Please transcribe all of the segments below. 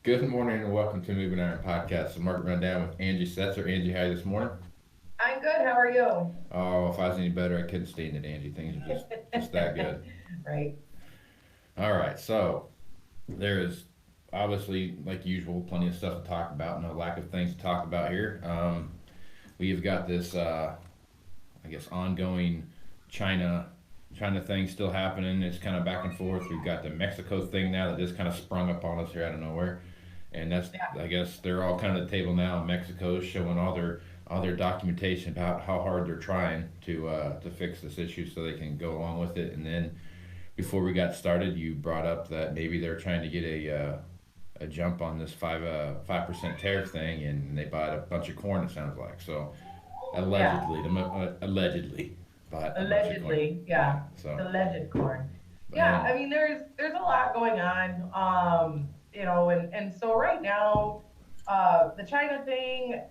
Good morning and welcome to Moving Iron Podcast, the market rundown with Angie Setzer. Angie, how are you this morning? I'm good. How are you? Oh, if I was any better, I couldn't stand it, Angie. Things are just that good. Right. All right, so there is obviously, like usual, plenty of stuff to talk about. No lack of things to talk about here. We've got this, I guess, ongoing China China thing still happening. It's kind of back and forth. We've got the Mexico thing now that just kind of sprung up on us here out of nowhere. And that's, Yeah. I guess, they're all kind of at the table now. Mexico's showing all their documentation about how hard they're trying to fix this issue so they can go along with it. And then before we got started, you brought up that maybe they're trying to get a jump on this 5% tariff thing, and they bought a bunch of corn. It sounds like so. Yeah. Allegedly bought a bunch of corn. Allegedly. Yeah. Yeah. So The alleged corn. Yeah. and I mean, there's a lot going on. And so right now, the China thing,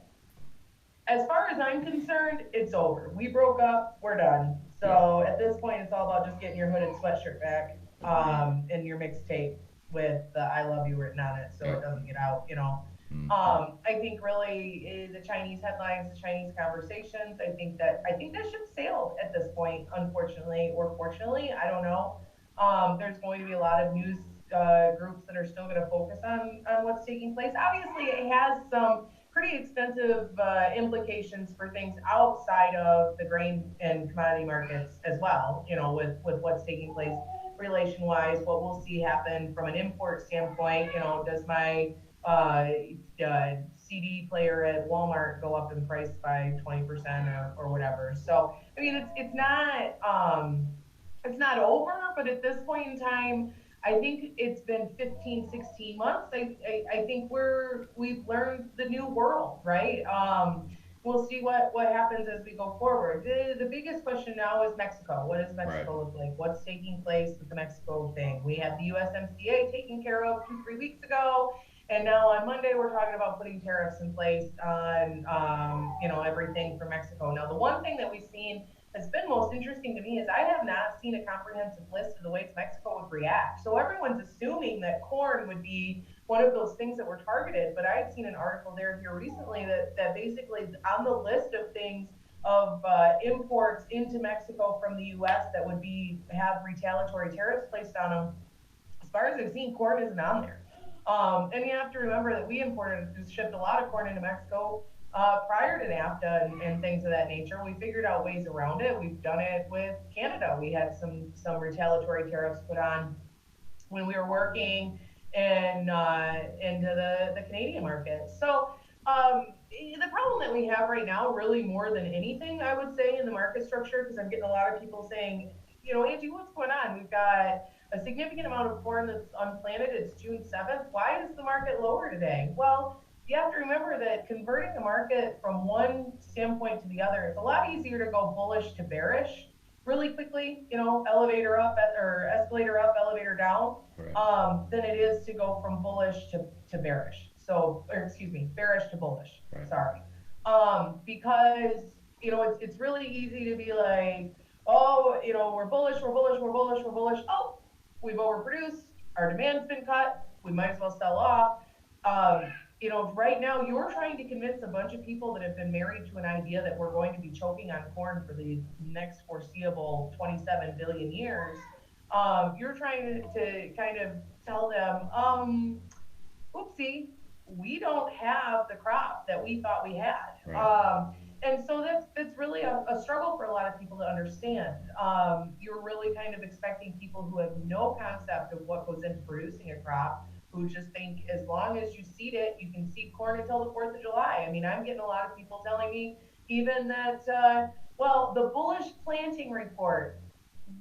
as far as I'm concerned, it's over. We broke up. We're done. yeah. So at this point, it's all about just getting your hooded sweatshirt back, and your mixtape with the "I love you" written on it, so it Yep. doesn't get out. Mm-hmm. I think really the Chinese headlines, the Chinese conversations. I think that ship sailed at this point, unfortunately or fortunately. I don't know. There's going to be a lot of news groups that are still going to focus on what's taking place. Obviously, it has some pretty extensive implications for things outside of the grain and commodity markets as well. With what's taking place relation wise, what we'll see happen from an import standpoint. Does my CD player at Walmart go up in price by 20% or whatever? So I mean, it's not over, but at this point in time, I think it's been 15, 16 months. I think we've learned the new world, right? We'll see what happens as we go forward. The biggest question now is Mexico. What does Right. Mexico look like? What's taking place with the Mexico thing? We had the USMCA taken care of 2, 3 weeks ago. And now on Monday, we're talking about putting tariffs in place on, everything from Mexico. Now, the one thing that we've seen that's been most interesting to me is I have not seen a comprehensive list of the ways Mexico would react. So everyone's assuming that corn would be one of those things that were targeted, but I had seen an article there here recently that basically on the list of things of imports into Mexico from the U.S. that would have retaliatory tariffs placed on them. As far as I've seen, corn isn't on there. And you have to remember that we shipped a lot of corn into Mexico prior to NAFTA and things of that nature. We figured out ways around it. We've done it with Canada. We had some retaliatory tariffs put on when we were working into the Canadian market. So the problem that we have right now, really more than anything, I would say, in the market structure, because I'm getting a lot of people saying, Angie, what's going on? We've got a significant amount of corn that's unplanted. It's June 7th. Why is the market lower today? Well, you have to remember that converting the market from one standpoint to the other, it's a lot easier to go bullish to bearish really quickly, elevator up or escalator up, elevator down, Right. than it is to go from bullish to bearish. So, or excuse me, bearish to bullish. Right. Sorry. Because, it's really easy to be like, oh, we're bullish, we're bullish, we're bullish, we're bullish. Oh, we've overproduced. Our demand's been cut. We might as well sell off. Right now you're trying to convince a bunch of people that have been married to an idea that we're going to be choking on corn for the next foreseeable 27 billion years. You're trying to kind of tell them, oopsie, we don't have the crop that we thought we had. Right. And so that's really a struggle for a lot of people to understand. You're really kind of expecting people who have no concept of what goes into producing a crop, who just think as long as you seed it, you can seed corn until the 4th of July. I mean, I'm getting a lot of people telling me even that, well, the bullish planting report.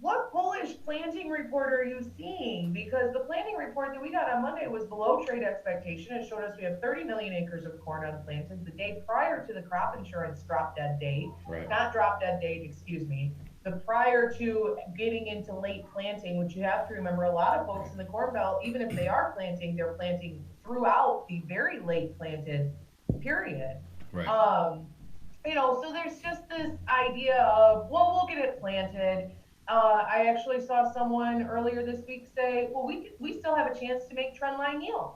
What bullish planting report are you seeing? Because the planting report that we got on Monday was below trade expectation. It showed us we have 30 million acres of corn unplanted the day prior to the crop insurance drop dead date. Right. Not drop dead date, excuse me. The prior to getting into late planting, which you have to remember, a lot of folks in the Corn Belt, even if they are planting, they're planting throughout the very late planted period. Right. So there's just this idea of, well, we'll get it planted. I actually saw someone earlier this week say, well, we still have a chance to make trend line yield.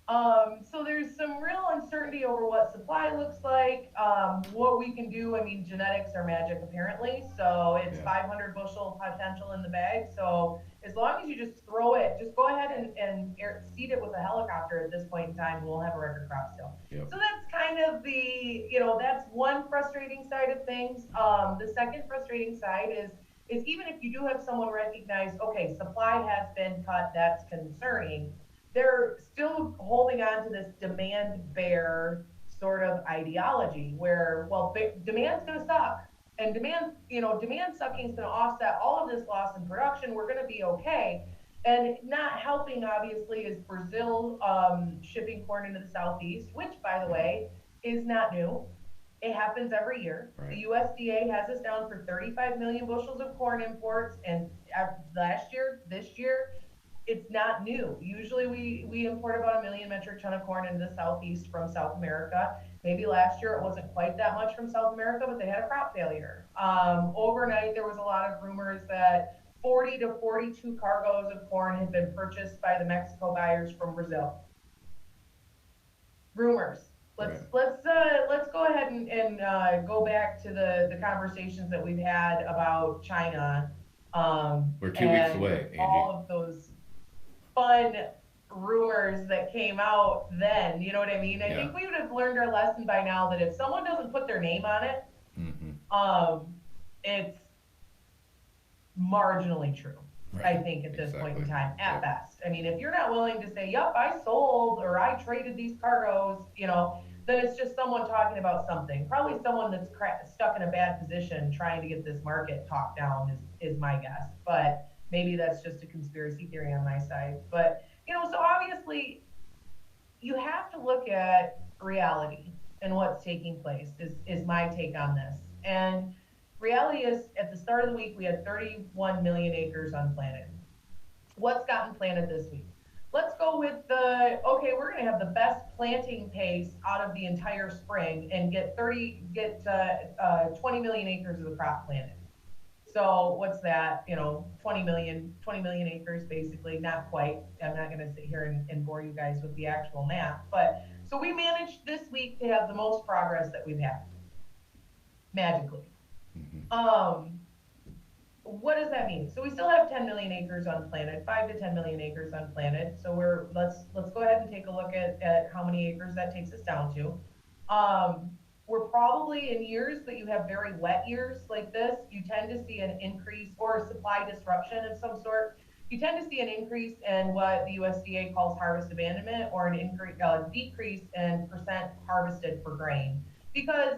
So there's some real uncertainty over what supply looks like, what we can do. I mean, genetics are magic apparently. So it's Yeah. 500 bushel potential in the bag. So as long as you just throw it, just go ahead and seed it with a helicopter at this point in time, we'll have a record crop still. Yep. So that's kind of that's one frustrating side of things. The second frustrating side is even if you do have someone recognize, okay, supply has been cut, that's concerning, they're still holding on to this demand bear sort of ideology where, well, demand's going to suck, and demand sucking is going to offset all of this loss in production. We're going to be okay. And not helping, obviously, is Brazil shipping corn into the southeast, which, by the Mm-hmm. way, is not new. It happens every year. The Right. USDA has us down for 35 million bushels of corn imports, and last year, this year, it's not new. Usually we import about 1 million metric ton of corn into the southeast from South America. Maybe last year it wasn't quite that much from South America, but they had a crop failure. Overnight there was a lot of rumors that 40 to 42 cargoes of corn had been purchased by the Mexico buyers from Brazil. Rumors. Right. Let's go ahead and go back to the conversations that we've had about China, We're 2 weeks and away, all Angie. of those fun rumors that came out then. You know what I mean? I Yeah. think we would have learned our lesson by now that if someone doesn't put their name on it, Mm-hmm. um, it's marginally true. I Right. think at this point in Exactly. time, at Yep. best. I mean, if you're not willing to say, "Yep, I sold" or "I traded these cargoes," then it's just someone talking about something. Probably someone that's stuck in a bad position trying to get this market talked down is my guess. But maybe that's just a conspiracy theory on my side. But so obviously you have to look at reality and what's taking place is my take on this. And reality is at the start of the week we had 31 million acres unplanted. What's gotten planted this week? Let's go with the okay, we're going to have the best planting pace out of the entire spring and get 20 million acres of the crop planted. So what's that? 20 million acres, basically. Not quite. I'm not going to sit here and bore you guys with the actual math. But so we managed this week to have the most progress that we've had magically. Mm-hmm. What does that mean? So we still have 10 million acres unplanted, 5 to 10 million acres unplanted. So let's go ahead and take a look at how many acres that takes us down to. We're probably in years that you have very wet years like this, you tend to see an increase or a supply disruption of some sort. You tend to see an increase in what the USDA calls harvest abandonment, or an decrease in percent harvested for grain, because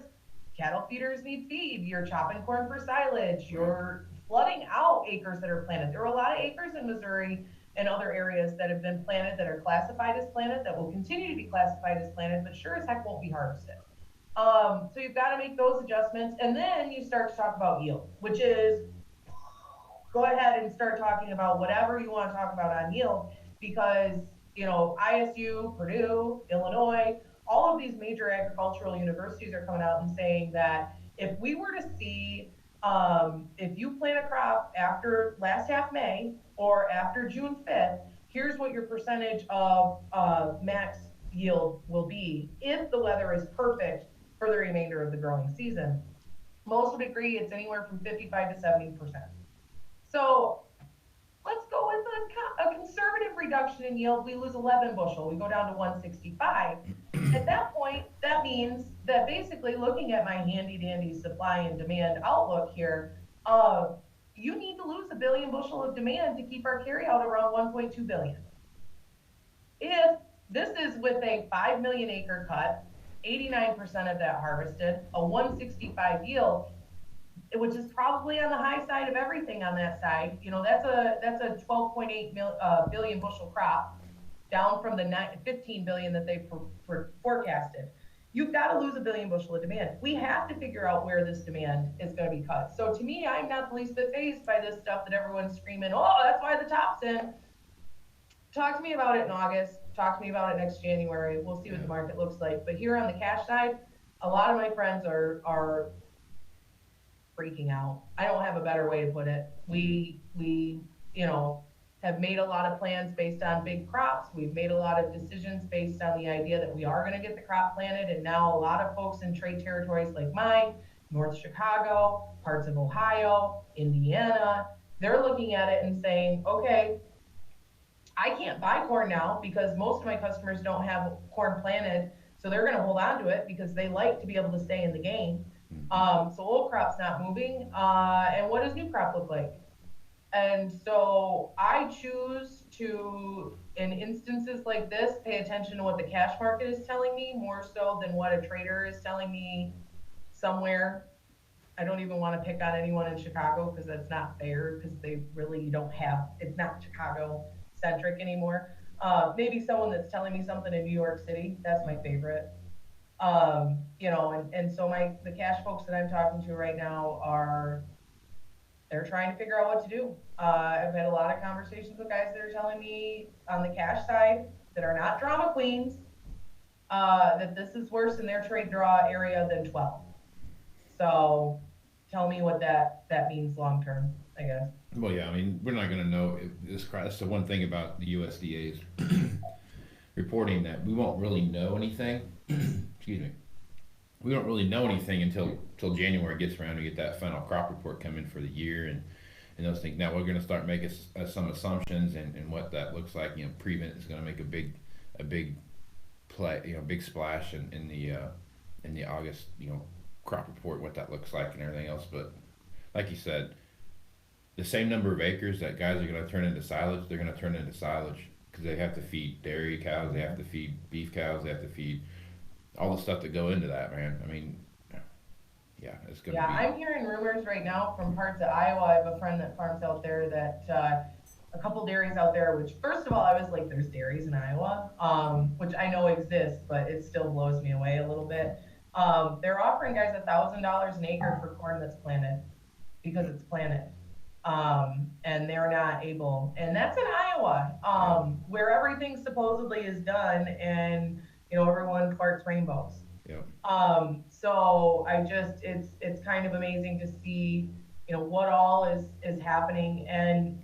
cattle feeders need feed. You're chopping corn for silage. Right. You're flooding out acres that are planted. There are a lot of acres in Missouri and other areas that have been planted that are classified as planted, that will continue to be classified as planted, but sure as heck won't be harvested. So you've got to make those adjustments. And then you start to talk about yield, which is go ahead and start talking about whatever you want to talk about on yield, because ISU, Purdue, Illinois, all of these major agricultural universities are coming out and saying that if we were to see, if you plant a crop after last half May or after June 5th, here's what your percentage of max yield will be if the weather is perfect for the remainder of the growing season. Most would agree it's anywhere from 55 to 70%. So let's go with a conservative reduction in yield. We lose 11 bushel. We go down to 165. At that point, that means that basically, looking at my handy dandy supply and demand outlook here, you need to lose 1 billion bushel of demand to keep our carryout around 1.2 billion. If this is with a 5 million acre cut, 89% of that harvested, a 165 yield, which is probably on the high side of everything on that side. That's a 12.8 billion bushel crop, down from the 15 billion that they forecasted. You've got to lose 1 billion bushel of demand. We have to figure out where this demand is going to be cut. So to me, I'm not the least bit phased by this stuff that everyone's screaming, oh, that's why the top's in. Talk to me about it in August. Talk to me about it next January. We'll see what the Yeah. market looks like. But here on the cash side, a lot of my friends are freaking out. I don't have a better way to put it. Mm-hmm. We have made a lot of plans based on big crops. We've made a lot of decisions based on the idea that we are going to get the crop planted. And now a lot of folks in trade territories like mine, North Chicago, parts of Ohio, Indiana, they're looking at it and saying, okay, I can't buy corn now because most of my customers don't have corn planted. So they're going to hold on to it because they like to be able to stay in the game. So old crop's not moving. And what does new crop look like? And so I choose to, in instances like this, pay attention to what the cash market is telling me more so than what a trader is telling me somewhere. I don't even want to pick on anyone in Chicago because that's not fair because they really don't have, it's not Chicago centric anymore. Maybe someone that's telling me something in New York City, that's my favorite. And so the cash folks that I'm talking to right now are, they're trying to figure out what to do. I've had a lot of conversations with guys that are telling me on the cash side that are not drama queens, that this is worse in their trade draw area than 12. So tell me what that means long term, I guess. Well, yeah, I mean, we're not going to know if this. That's the one thing about the USDA's reporting that we won't really know anything. Excuse me. We don't really know anything until January gets around to get that final crop report coming for the year and those things. Now we're going to start making some assumptions and what that looks like. Prevent is going to make a big play, big splash in the August, crop report, what that looks like and everything else. But like you said, the same number of acres that guys are going to turn into silage, they're going to turn into silage because they have to feed dairy cows, they have to feed beef cows, they have to feed all the stuff that go into that, man. I mean, yeah, it's going to Yeah, be. I'm hearing rumors right now from parts of Iowa. I have a friend that farms out there that a couple dairies out there, which first of all, I was like, there's dairies in Iowa, which I know exist, but it still blows me away a little bit. They're offering guys $1,000 an acre for corn that's planted because it's planted. And they're not able, and that's in Iowa, where everything supposedly is done and everyone farts rainbows. Yeah. So it's kind of amazing to see, what all is happening. And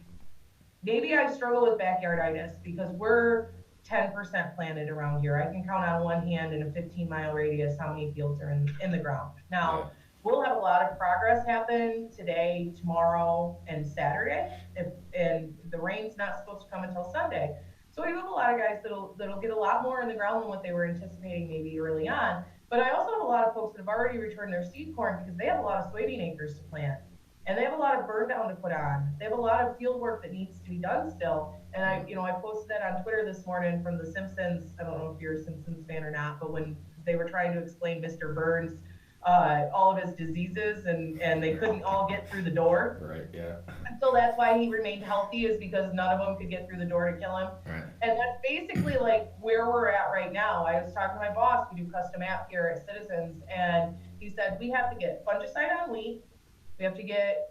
maybe I struggle with backyarditis because we're 10% planted around here. I can count on one hand in a 15-mile radius how many fields are in the ground. Yeah. Now, we'll have a lot of progress happen today, tomorrow, and Saturday. And the rain's not supposed to come until Sunday. So we have a lot of guys that'll get a lot more in the ground than what they were anticipating maybe early on. But I also have a lot of folks that have already returned their seed corn because they have a lot of soybean acres to plant. And they have a lot of burn down to put on. They have a lot of field work that needs to be done still. And I posted that on Twitter this morning from The Simpsons. I don't know if you're a Simpsons fan or not, but when they were trying to explain Mr. Burns, all of his diseases, and they couldn't all get through the door. Right. Yeah. And so that's why he remained healthy, is because none of them could get through the door to kill him. Right. And that's basically like where we're at right now. I was talking to my boss. We do custom app here at Citizens, and he said we have to get fungicide on wheat. We have to get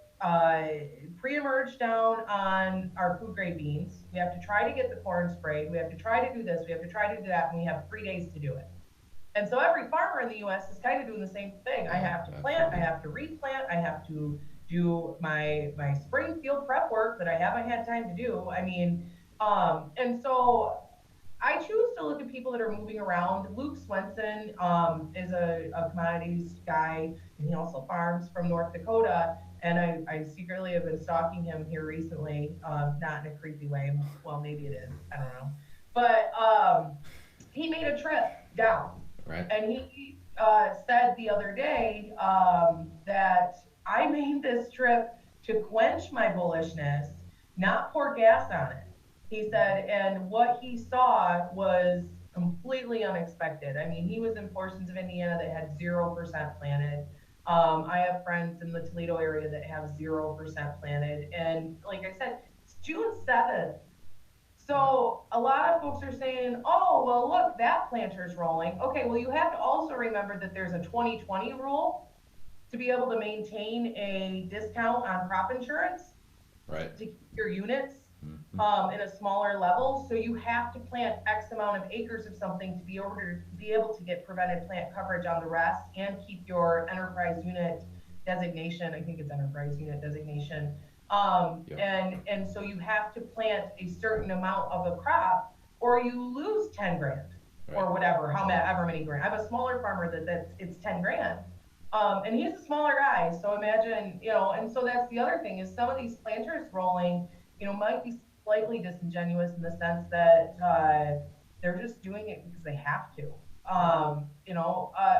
pre-emerge down on our food grade beans. We have to try to get the corn sprayed. We have to try to do this. We have to try to do that. And we have 3 days to do it. And so every farmer in the U.S. is kind of doing the same thing. I have to plant. I have to replant. I have to do my spring field prep work that I haven't had time to do. I mean, and so I choose to look at people that are moving around. Luke Swenson is a commodities guy, and he also farms from North Dakota. And I secretly have been stalking him here recently, not in a creepy way. Well, maybe it is. I don't know. But he made a trip down. Right. And he said the other day that I made this trip to quench my bullishness, not pour gas on it. He said, and what he saw was completely unexpected. I mean, he was in portions of Indiana that had 0% planted. I have friends in the Toledo area that have 0% planted. And like I said, it's June 7th. So a lot of folks are saying, oh, well, look, that planter's rolling. Okay, well, you have to also remember that there's a 2020 rule to be able to maintain a discount on crop insurance. Right. To keep your units in a smaller level. So you have to plant X amount of acres of something to be able to get prevented plant coverage on the rest and keep your enterprise unit designation, I think it's enterprise unit designation, Yep. And so you have to plant a certain amount of a crop, or you lose 10 grand Right. or whatever, however many grand. I have a smaller farmer that's it's 10 grand. And he's a smaller guy, so imagine, and so that's the other thing is some of these planters rolling, might be slightly disingenuous in the sense that they're just doing it because they have to. Right.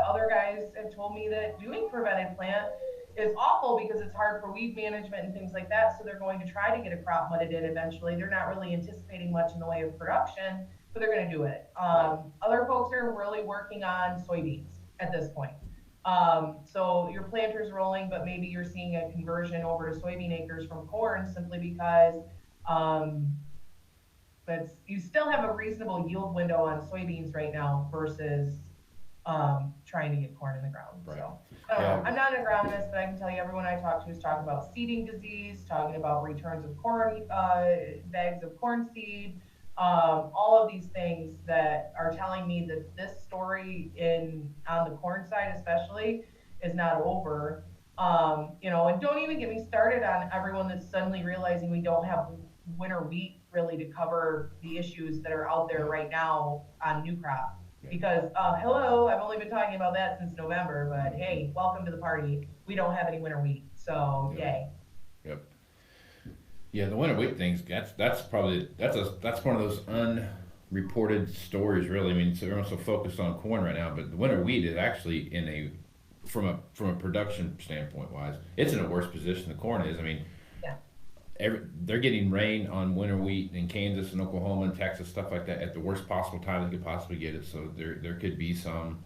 Other guys have told me that doing prevented plant is awful because it's hard for weed management and things like that. So they're going to try to get a crop mudded in eventually. They're not really anticipating much in the way of production, but they're going to do it. Right. Other folks are really working on soybeans at this point. So your planter's rolling, but maybe you're seeing a conversion over to soybean acres from corn simply because um, but you still have a reasonable yield window on soybeans right now versus trying to get corn in the ground. Right. So I don't know. Yeah. I'm not an agronomist, but I can tell you everyone I talk to is talking about seeding disease, talking about returns of corn, bags of corn seed, all of these things that are telling me that this story in on the corn side especially is not over. And don't even get me started on everyone that's suddenly realizing we don't have winter wheat really to cover the issues that are out there Yeah. right now on new crop. Yeah. Because hello, I've only been talking about that since November, but hey, welcome to the party. We don't have any winter wheat, so Yep. yay. Yep. Yeah, the winter wheat things. That's probably that's one of those unreported stories. Really, I mean, so everyone's so focused on corn right now, but the winter wheat is actually in a from a production standpoint wise, it's in a worse position than corn is. I mean, Yeah. they're getting rain on winter wheat in Kansas and Oklahoma and Texas, stuff like that, at the worst possible time they could possibly get it. So there could be some,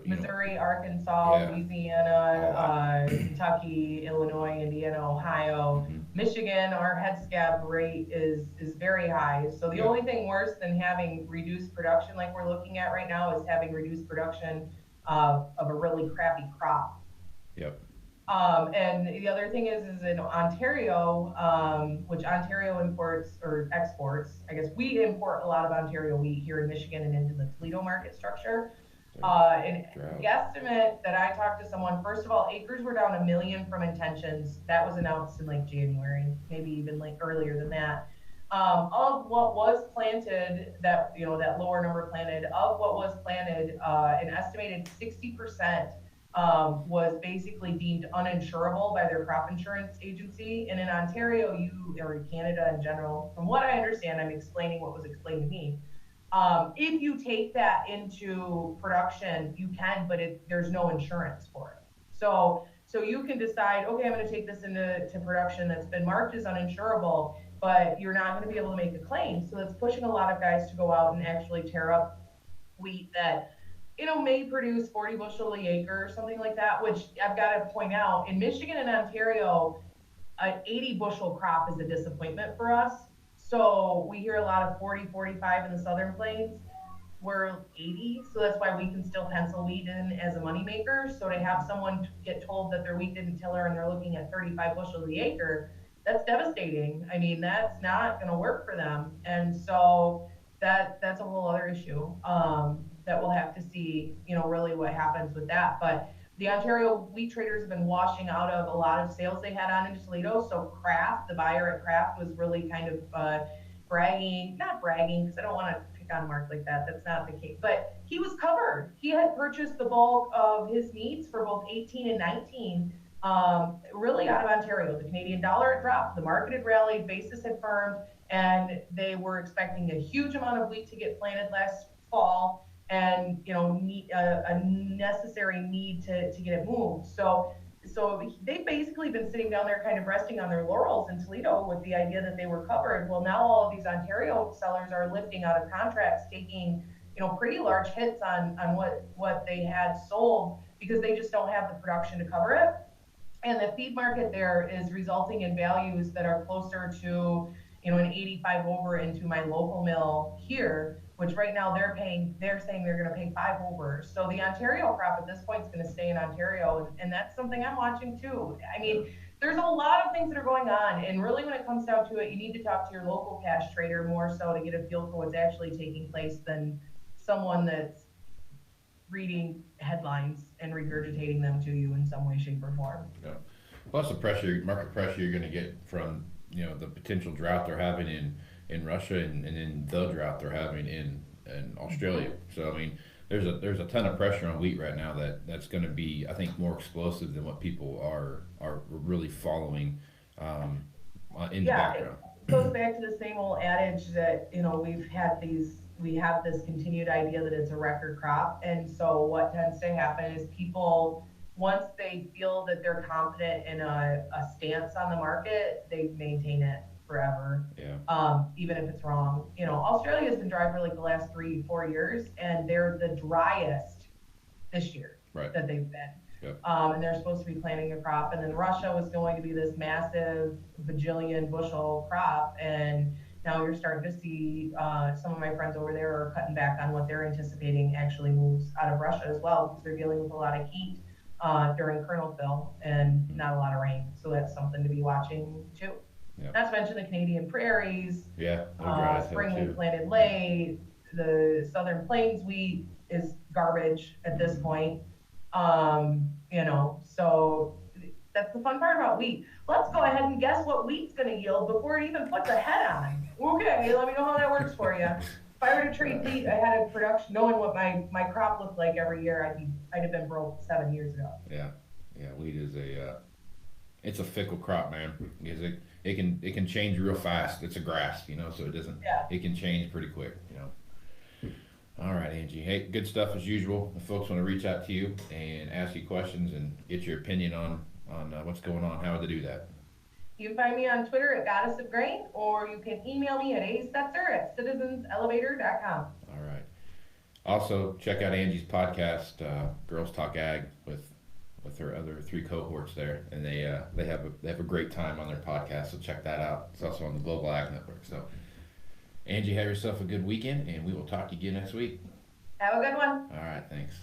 Missouri, Arkansas, yeah, Louisiana, all that. Kentucky, Illinois, Indiana, Ohio, Hmm. Michigan. Our head scab rate is very high. So the Yep. only thing worse than having reduced production, like we're looking at right now, is having reduced production of a really crappy crop. Yep. And the other thing is in Ontario, which Ontario imports or exports. I guess we import a lot of Ontario wheat here in Michigan and into the Toledo market structure. There's An drought. guesstimate that I talked to someone. First of all, acres were down 1 million from intentions. That was announced in like January, maybe even like earlier than that. Of what was planted, that lower number planted, of what was planted, an estimated 60% was basically deemed uninsurable by their crop insurance agency. And in Ontario, or Canada in general, from what I understand, I'm explaining what was explained to me. If you take that into production, you can, but there's no insurance for it. So you can decide, okay, I'm going to take this into production that's been marked as uninsurable, but you're not going to be able to make a claim. So that's pushing a lot of guys to go out and actually tear up wheat that may produce 40 bushel a acre or something like that, which I've got to point out in Michigan and Ontario, an 80 bushel crop is a disappointment for us. So we hear a lot of 40, 45 in the southern plains. We're 80, so that's why we can still pencil wheat in as a moneymaker. So to have someone get told that their wheat didn't tiller and they're looking at 35 bushels the acre, that's devastating. I mean, that's not going to work for them. And so that's a whole other issue that we'll have to see, really what happens with that. But the Ontario wheat traders have been washing out of a lot of sales they had on in Toledo. So Kraft, the buyer at Kraft, was really kind of not bragging, because I don't want to pick on Mark like that. That's not the case. But he was covered. He had purchased the bulk of his needs for both 18 and 19, really out of Ontario. The Canadian dollar had dropped, the market had rallied, basis had firmed, and they were expecting a huge amount of wheat to get planted last fall, and a necessary need to get it moved. So they've basically been sitting down there kind of resting on their laurels in Toledo with the idea that they were covered. Well, now all of these Ontario sellers are lifting out of contracts, taking pretty large hits on what they had sold because they just don't have the production to cover it. And the feed market there is resulting in values that are closer to an 85 over into my local mill here, which right now they're saying they're going to pay 5 over. So the Ontario crop at this point is going to stay in Ontario, and that's something I'm watching too. I mean, there's a lot of things that are going on, and really when it comes down to it, you need to talk to your local cash trader more so to get a feel for what's actually taking place than someone that's reading headlines and regurgitating them to you in some way, shape, or form. Yeah. Plus the pressure, market pressure you're going to get from the potential drought they're having in Russia and then the drought they're having in Australia. Mhm. So I mean, there's a ton of pressure on wheat right now that's going to be, I think, more explosive than what people are really following um, in the Yeah, background. it goes back to the same old adage that, we have this continued idea that it's a record crop. And so what tends to happen is people, once they feel that they're confident in a stance on the market, they maintain it forever. Yeah, Even if it's wrong. Australia's been dry for like the last 3, 4 years, and they're the driest this year right. that they've been. Yep. And they're supposed to be planting a crop. And then Russia was going to be this massive bajillion bushel crop. And now you're starting to see some of my friends over there are cutting back on what they're anticipating actually moves out of Russia as well, because they're dealing with a lot of heat during kernel fill and Mm. not a lot of rain. So that's something to be watching too. Yep. Not to mention the Canadian prairies, Yeah, they're dry as hell spring wheat too. planted late. The Southern Plains wheat is garbage at this point. So that's the fun part about wheat. Let's go ahead and guess what wheat's going to yield before it even puts a head on. Okay, let me know how that works for you. If I were to trade wheat ahead of production, knowing what my crop looked like every year, I'd have been broke 7 years ago. Yeah, yeah. Wheat is it's a fickle crop, man. Because it can change real fast. It's a grass, so it doesn't. Yeah. It can change pretty quick. All right, Angie. Hey, good stuff as usual. If folks want to reach out to you and ask you questions and get your opinion on what's going on, how would they do that? You can find me on Twitter at Goddess of Grain, or you can email me at asetzer@citizenselevator.com. All right. Also, check out Angie's podcast, Girls Talk Ag, with her other 3 cohorts there, and they have a great time on their podcast. So check that out. It's also on the Global Ag Network. So, Angie, have yourself a good weekend, and we will talk to you again next week. Have a good one. All right. Thanks.